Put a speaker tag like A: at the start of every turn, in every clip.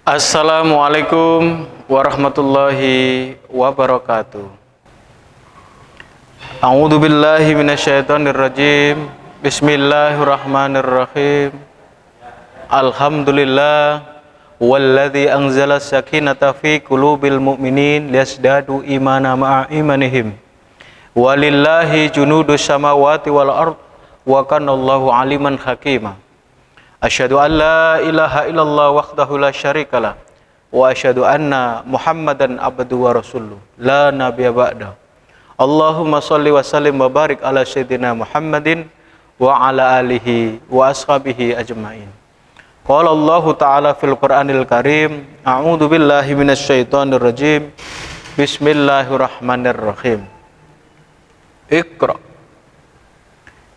A: Assalamualaikum warahmatullahi wabarakatuh. A'udzu billahi minasyaitonir rajim. Bismillahirrahmanirrahim. Alhamdulillah walladzi anzala sakinata fi qulubil mu'minin liyazdadu imana ma'a imanihim. Walillahi junudus samawati wal ard wa kanallahu aliman hakima. Asyhadu an la ilaha illallah wahdahu la syarikalah wa asyhadu anna Muhammadan abduhu wa rasuluh la nabiyya ba'da. Allahumma shalli wa sallim wa barik ala sayyidina Muhammadin wa ala alihi wa ashabihi ajmain. Qala Allah ta'ala fil Qur'anil Karim, a'udzu billahi minasyaitonir rajim. Bismillahirrahmanirrahim. Iqra.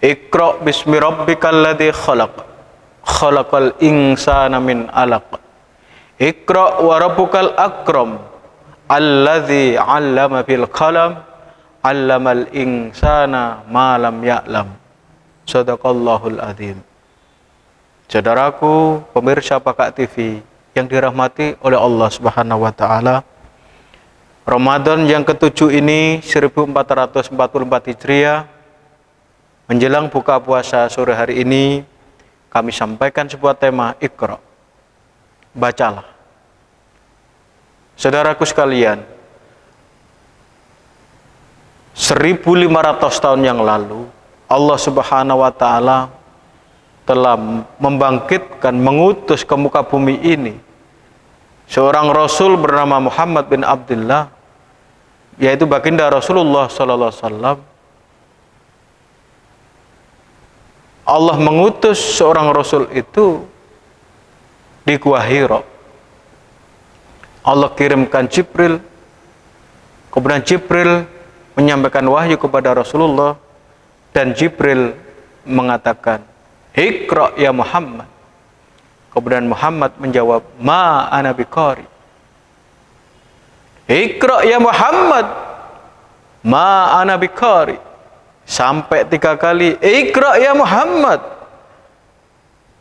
A: Iqra bismi rabbikal ladzi khalaq. Khalaqal insana min alaq. Iqra wa rabbukal akram alladzi 'allama bil qalam 'allamal insana ma lam ya'lam. Shadaqallahul adzim. Saudaraku pemirsa Pakak TV yang dirahmati oleh Allah Subhanahu wa taala, Ramadan yang ke-7 ini 1444 Hijriah menjelang buka puasa sore hari ini kami sampaikan sebuah tema Iqra. Bacalah. Saudaraku sekalian, 1500 tahun yang lalu Allah Subhanahu wa taala telah membangkitkan, mengutus ke muka bumi ini seorang rasul bernama Muhammad bin Abdullah, yaitu baginda Rasulullah sallallahu alaihi wasallam. Allah mengutus seorang rasul itu di Gua Hira. Allah kirimkan Jibril, kemudian Jibril menyampaikan wahyu kepada Rasulullah, dan Jibril mengatakan, Iqra ya Muhammad. Kemudian Muhammad menjawab, Ma ana biqari. Iqra ya Muhammad, Ma ana biqari. Sampai 3 kali, Iqra ya Muhammad.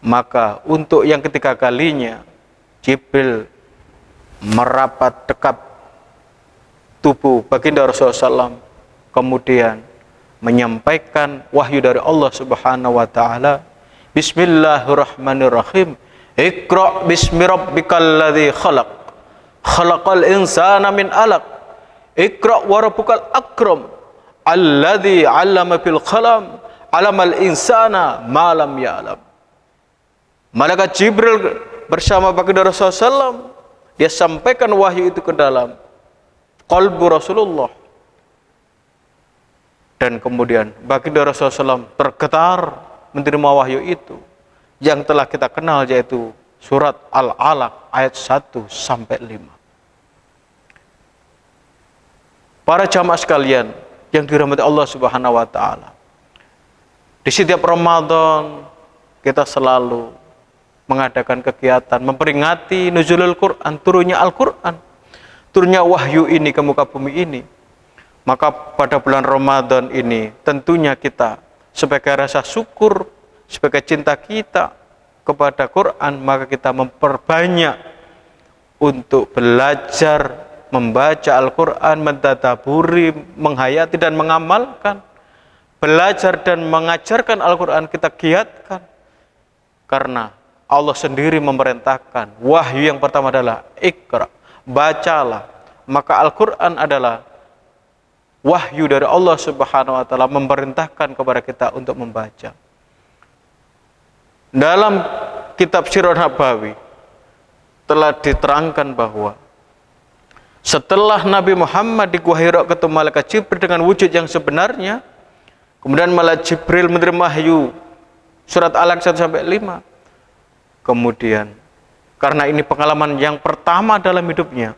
A: Maka untuk yang ketiga kalinya Jibril merapat dekat tubuh baginda Rasulullah SAW, kemudian menyampaikan wahyu dari Allah Subhanahu wa taala. Bismillahirrahmanirrahim. Iqra bismi rabbikal ladzi khalaq. Khalaqal insana min alaq. Iqra wa rabbukal akram alladzi 'allama bil qalam 'allamal insana ma lam ya'lam. Malaikat Jibril bersama baginda Rasulullah SAW, dia sampaikan wahyu itu ke dalam qalbu Rasulullah. Dan kemudian baginda Rasulullah SAW tergetar menerima wahyu itu yang telah kita kenal, yaitu surat Al-Alaq ayat 1 sampai 5. Para jamaah sekalian yang dirahmati Allah Subhanahu wa taala, di setiap Ramadan kita selalu mengadakan kegiatan memperingati nuzulul Quran, turunnya Al-Quran, turunnya wahyu ini ke muka bumi ini. Maka pada bulan Ramadan ini tentunya kita sebagai rasa syukur, sebagai cinta kita kepada Quran, maka kita memperbanyak untuk belajar membaca Al-Quran, mentadaburi, menghayati dan mengamalkan. Belajar dan mengajarkan Al-Quran kita giatkan, karena Allah sendiri memerintahkan. Wahyu yang pertama adalah Iqra, bacalah. Maka Al-Quran adalah wahyu dari Allah Subhanahu wa taala, memerintahkan kepada kita untuk membaca. Dalam kitab Sirah Nabawi telah diterangkan bahwa setelah Nabi Muhammad di Gua Hira ketemu malaikat Jibril dengan wujud yang sebenarnya, kemudian malaikat Jibril menerima wahyu surat Al-Alaq 1 sampai 5. Kemudian karena ini pengalaman yang pertama dalam hidupnya,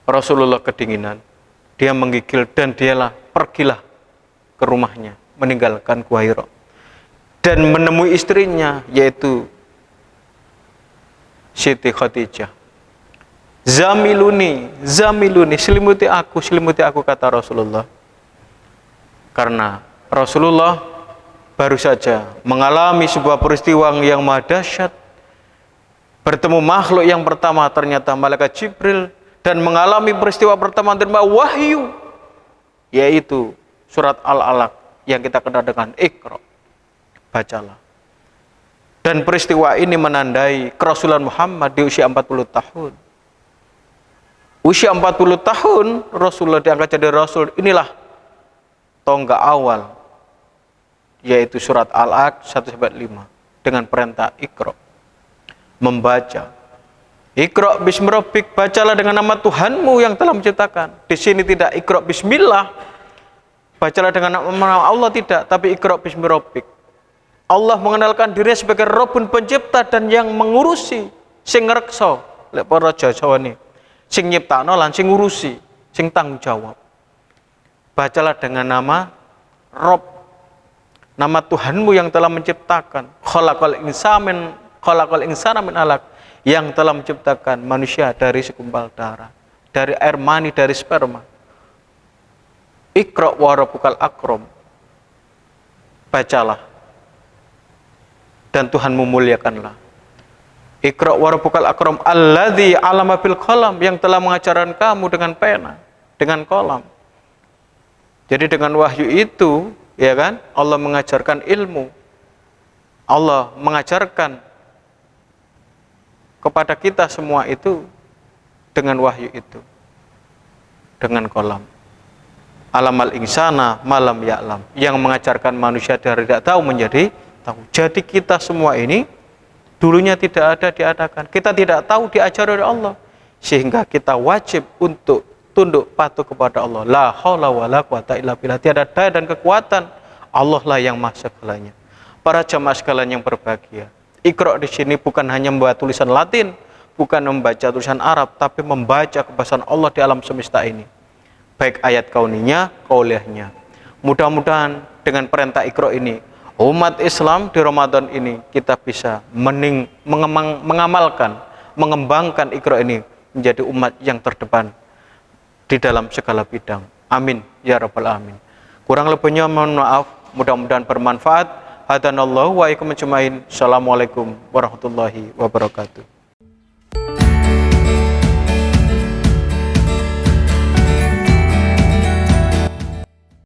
A: Rasulullah kedinginan, dia menggigil dan pergilah ke rumahnya, meninggalkan Gua Hira dan menemui istrinya, yaitu Siti Khadijah. Zamiluni, selimuti aku, kata Rasulullah. Karena Rasulullah baru saja mengalami sebuah peristiwa yang maha dahsyat, Bertemu makhluk yang pertama ternyata malaikat Jibril, dan mengalami peristiwa pertama menerima wahyu, yaitu surat Al-Alaq yang kita kenal dengan Iqra. Bacalah. Dan peristiwa ini menandai kerasulan Muhammad di usia 40 tahun. Usia 40 tahun Rasulullah diangkat jadi Rasul. Inilah tonggak awal, yaitu surat Al-Alaq 1-5 dengan perintah Iqra. Membaca. Iqra bismi rabbik, bacalah dengan nama Tuhanmu yang telah menciptakan. Di sini tidak Iqra bismillah, bacalah dengan nama Allah, tidak, tapi Iqra bismi rabbik. Allah mengenalkan dirinya sebagai Rabbun pencipta dan yang mengurusi, sing ngreksa, lek para Jawa ini, sing nyiptakno lan sing ngurusi, sing tanggung jawab. Bacalah dengan nama Rabb, nama Tuhanmu yang telah menciptakan. Khalaqal insana min alaq, yang telah menciptakan manusia dari segumpal darah, dari air mani, dari sperma. Iqra wa rabbukal akram, bacalah dan Tuhanmu muliakanlah. Iqra wa rabbukal akram alladzi 'allama bil qalam, yang telah mengajarkan kamu dengan pena, dengan kolam. Jadi dengan wahyu itu, ya kan, Allah mengajarkan ilmu. Allah mengajarkan kepada kita semua itu dengan wahyu itu, dengan kolam. Alamal insana malam ya'lam, yang mengajarkan manusia dari tidak tahu menjadi tahu. Jadi kita semua ini dulunya tidak ada diadakan, kita tidak tahu diajar oleh Allah, sehingga kita wajib untuk tunduk patuh kepada Allah. La haula wala quwata illa billah, tiada daya dan kekuatan, Allah lah yang maha segalanya. Para jamaah sekalian yang berbahagia, Iqra di sini bukan hanya membaca tulisan Latin, bukan membaca tulisan Arab, tapi membaca kebesaran Allah di alam semesta ini, baik ayat kauniyah, qauliyahnya. Mudah-mudahan dengan perintah Iqra ini, umat Islam di Ramadan ini kita bisa mengamalkan, mengembangkan Iqra ini menjadi umat yang terdepan di dalam segala bidang. Amin ya rabbal alamin. Kurang lebihnya mohon maaf, mudah-mudahan bermanfaat. Hadanallahu wa iyyakum ajmain. Assalamualaikum warahmatullahi wabarakatuh.